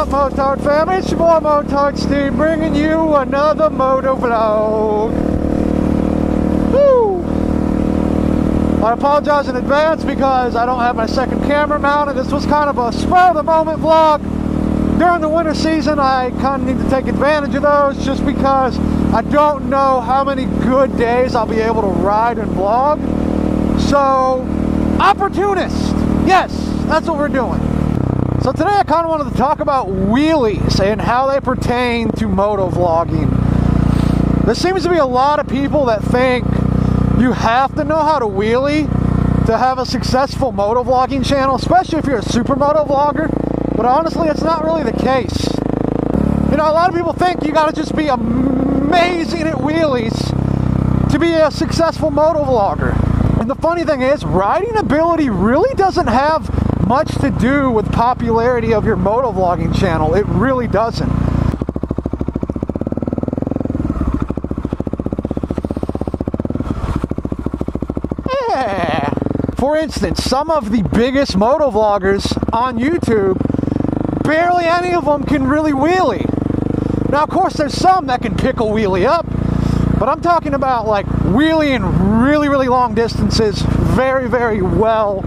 Motard family? It's your boy Motard Steve bringing you another Motovlog. Woo! I apologize in advance because I don't have my second camera mounted. This was kind of a spur of the moment vlog. During the winter season, I kind of need to take advantage of those just because I don't know how many good days I'll be able to ride and vlog. So, opportunist. Yes, that's what we're doing. So today I kind of wanted to talk about wheelies and how they pertain to motovlogging. There seems to be a lot of people that think you have to know how to wheelie to have a successful motovlogging channel, especially if you're a supermoto vlogger. But honestly, it's not really the case. You know, a lot of people think you gotta just be amazing at wheelies to be a successful motovlogger. And the funny thing is, riding ability really doesn't have much to do with popularity of your motovlogging channel. It really doesn't. Yeah. For instance, some of the biggest motovloggers on YouTube, barely any of them can really wheelie. Now, of course, there's some that can pick a wheelie up, but I'm talking about like wheeling really long distances very well.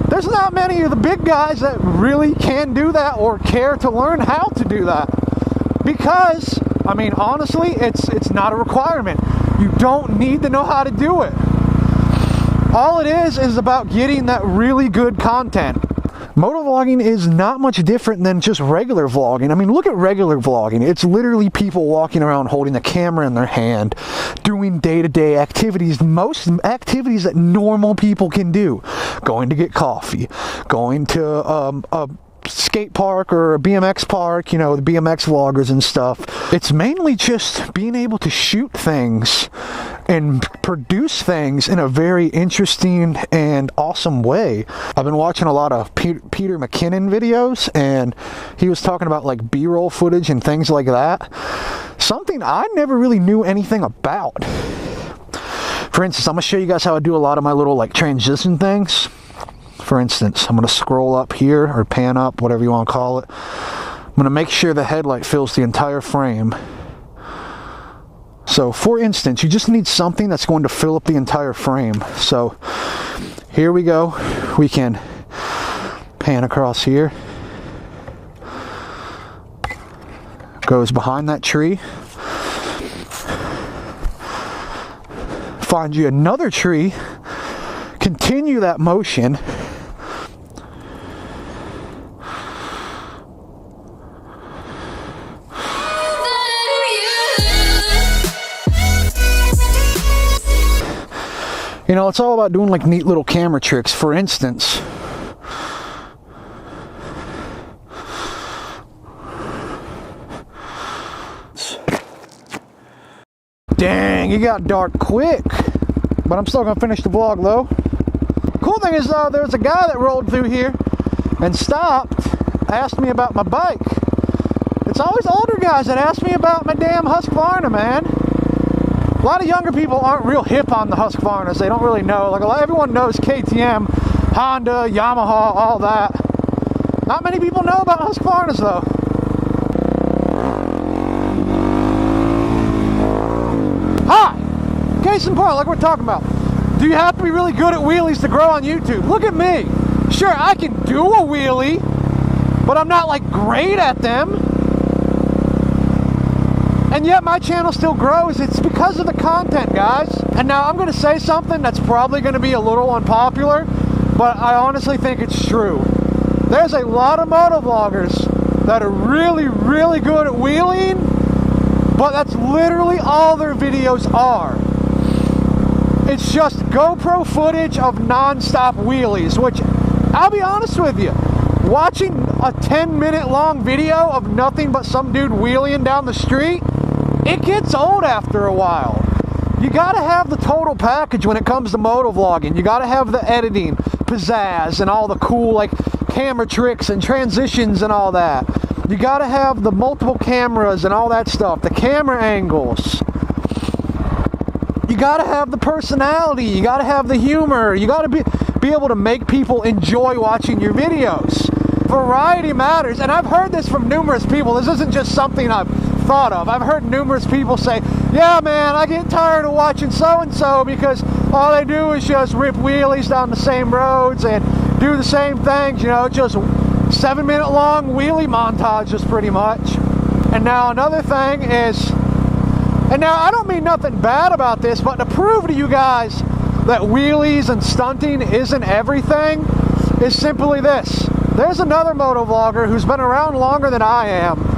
There's not many of the big guys that really can do that or care to learn how to do that. Because, I mean, honestly, it's not a requirement. You don't need to know how to do it. All it is about getting that really good content. Motovlogging is not much different than just regular vlogging. I mean, look at regular vlogging. It's literally people walking around holding the camera in their hand, doing day-to-day activities, most activities that normal people can do. Going to get coffee, going to a skate park or a BMX park, you know, the BMX vloggers and stuff. It's mainly just being able to shoot things and produce things in a very interesting and awesome way. I've been watching a lot of Peter McKinnon videos, and he was talking about like B-roll footage and things like that. Something I never really knew anything about. For instance, I'm gonna show you guys how I do a lot of my little like transition things. For instance, I'm gonna scroll up here or pan up, whatever you want to call it. I'm gonna make sure the headlight fills the entire frame. So for instance, you just need something that's going to fill up the entire frame. So here we go. We can pan across here. Goes behind that tree. Find you another tree. Continue that motion. You know, it's all about doing like neat little camera tricks. For instance, dang, it got dark quick. But I'm still gonna finish the vlog though. Cool thing is, there's a guy that rolled through here and stopped, asked me about my bike. It's always older guys that ask me about my damn Husqvarna, man. A lot of younger people aren't real hip on the Husqvarnas. They don't really know. Like everyone knows KTM, Honda, Yamaha, all that. Not many people know about Husqvarnas though. Hi! Case in point, like we're talking about. Do you have to be really good at wheelies to grow on YouTube? Look at me. Sure, I can do a wheelie, but I'm not like great at them. And yet my channel still grows. It's because of the content, guys. And now I'm going to say something that's probably going to be a little unpopular, but I honestly think it's true. There's a lot of motovloggers that are really good at wheeling, but that's literally all their videos are. It's just GoPro footage of non-stop wheelies, which, I'll be honest with you, watching a 10-minute long video of nothing but some dude wheeling down the street, it gets old after a while. You gotta have the total package when it comes to motovlogging. You gotta have the editing, pizzazz, and all the cool like camera tricks and transitions and all that. You gotta have the multiple cameras and all that stuff, the camera angles. You gotta have the personality, you gotta have the humor, you gotta be able to make people enjoy watching your videos. variety matters. And I've heard this from numerous people. This isn't just something I've thought of. I've heard numerous people say, yeah man, I get tired of watching so-and-so because all they do is just rip wheelies down the same roads and do the same things, you know, just 7-minute long wheelie montages pretty much. And now another thing is, and now I don't mean nothing bad about this, but to prove to you guys that wheelies and stunting isn't everything is simply this. There's another motovlogger who's been around longer than I am,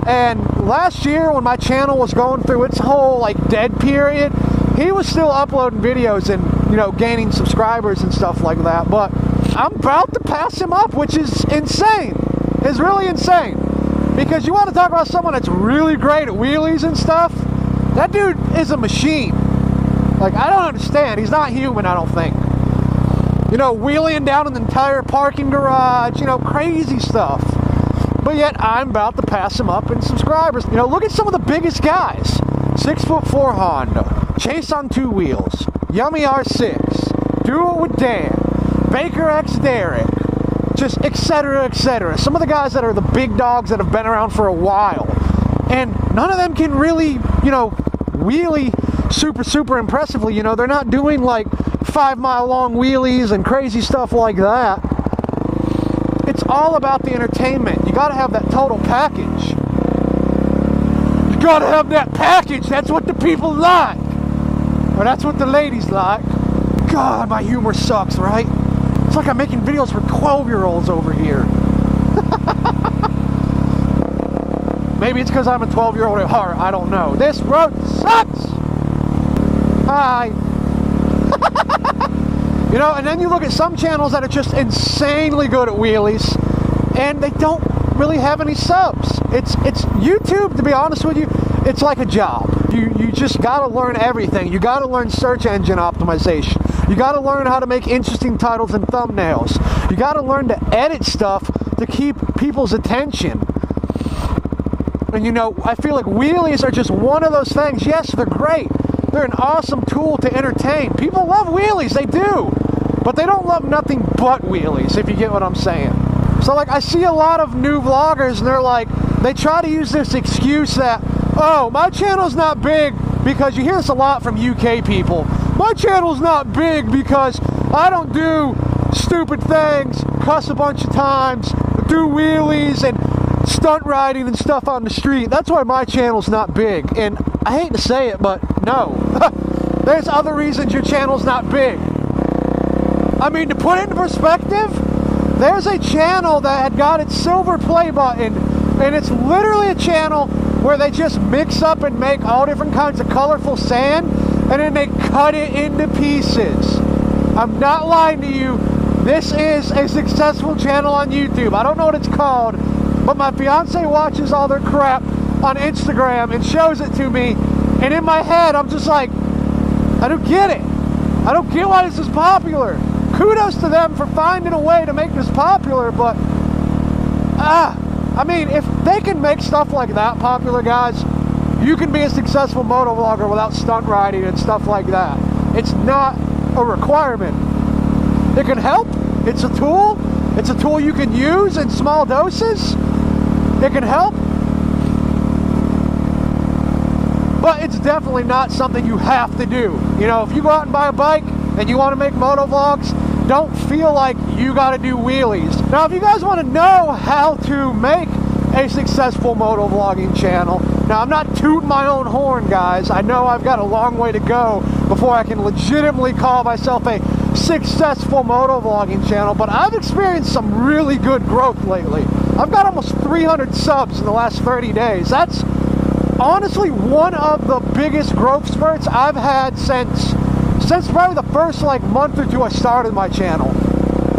and last year when my channel was going through its whole like dead period, he was still uploading videos and, you know, gaining subscribers and stuff like that. But I'm about to pass him up, which is insane. It's really insane. Because you want to talk about someone that's really great at wheelies and stuff, that dude is a machine. Like, I don't understand. He's not human, I don't think. You know, wheeling down an entire parking garage, you know, crazy stuff. But yet, I'm about to pass him up in subscribers. You know, look at some of the biggest guys. 6'4" Honda, Chase on 2 wheels, Yummy R6, Do It With Dan, Baker X Derek, just etc, etc. Some of the guys that are the big dogs that have been around for a while. And none of them can really, you know, wheelie super impressively. You know, they're not doing like 5-mile long wheelies and crazy stuff like that. It's all about the entertainment. You gotta have that total package. You gotta have that package. That's what the people like. Or that's what the ladies like. God, my humor sucks, right? It's like I'm making videos for 12-year-olds over here. Maybe it's because I'm a 12-year-old at heart. I don't know. This road sucks! Hi! You know, and then you look at some channels that are just insanely good at wheelies, and they don't really have any subs. It's YouTube, to be honest with you, it's like a job. You just gotta learn everything. You gotta learn search engine optimization. You gotta learn how to make interesting titles and thumbnails. You gotta learn to edit stuff to keep people's attention. And you know, I feel like wheelies are just one of those things. Yes, they're great. They're an awesome tool to entertain. People love wheelies, they do. But they don't love nothing but wheelies, if you get what I'm saying. So like, I see a lot of new vloggers and they're like, they try to use this excuse that, oh, my channel's not big, because you hear this a lot from UK people. My channel's not big because I don't do stupid things, cuss a bunch of times, do wheelies and stunt riding and stuff on the street. That's why my channel's not big. And I hate to say it, but no. There's other reasons your channel's not big. I mean, to put it in perspective, there's a channel that had got its silver play button, and it's literally a channel where they just mix up and make all different kinds of colorful sand, and then they cut it into pieces. I'm not lying to you. This is a successful channel on YouTube. I don't know what it's called, but my fiance watches all their crap on Instagram and shows it to me, and in my head I'm just like, I don't get it. I don't get why this is popular. Kudos to them for finding a way to make this popular, but I mean, if they can make stuff like that popular, guys, you can be a successful motovlogger without stunt riding and stuff like that. It's not a requirement. It can help. It's a tool. It's a tool you can use in small doses. It can help. But it's definitely not something you have to do. You know, if you go out and buy a bike and you want to make motovlogs, don't feel like you got to do wheelies. Now, if you guys want to know how to make a successful motovlogging channel, now I'm not tooting my own horn, guys. I know I've got a long way to go before I can legitimately call myself a successful motovlogging channel, but I've experienced some really good growth lately. I've got almost 300 subs in the last 30 days. That's honestly one of the biggest growth spurts I've had since probably the first like month or two I started my channel.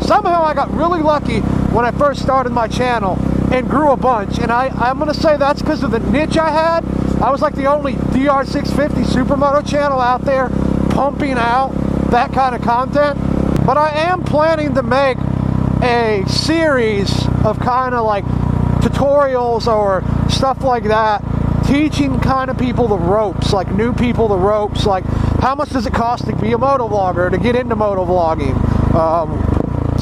Somehow I got really lucky when I first started my channel and grew a bunch, and I'm gonna say that's because of the niche I had. I was like the only DR650 Supermoto channel out there pumping out that kind of content. But I am planning to make a series of kind of like tutorials or stuff like that, teaching kind of people the ropes, like new people the ropes, like how much does it cost to be a motovlogger, to get into motovlogging,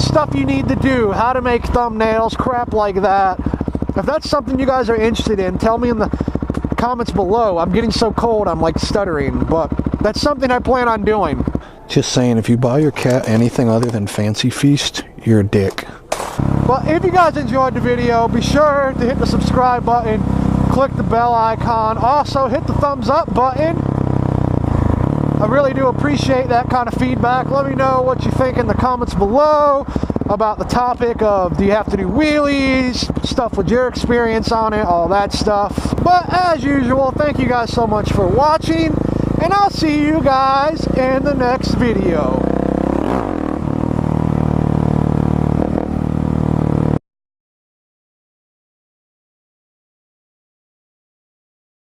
stuff you need to do, how to make thumbnails, crap like that. If that's something you guys are interested in, tell me in the comments below. I'm getting so cold I'm like stuttering, but that's something I plan on doing. Just saying, if you buy your cat anything other than Fancy Feast, you're a dick. But if you guys enjoyed the video, be sure to hit the subscribe button, click the bell icon, also hit the thumbs up button. I really do appreciate that kind of feedback. Let me know what you think in the comments below about the topic of, do you have to do wheelies, stuff with your experience on it, all that stuff. But as usual, thank you guys so much for watching, and I'll see you guys in the next video.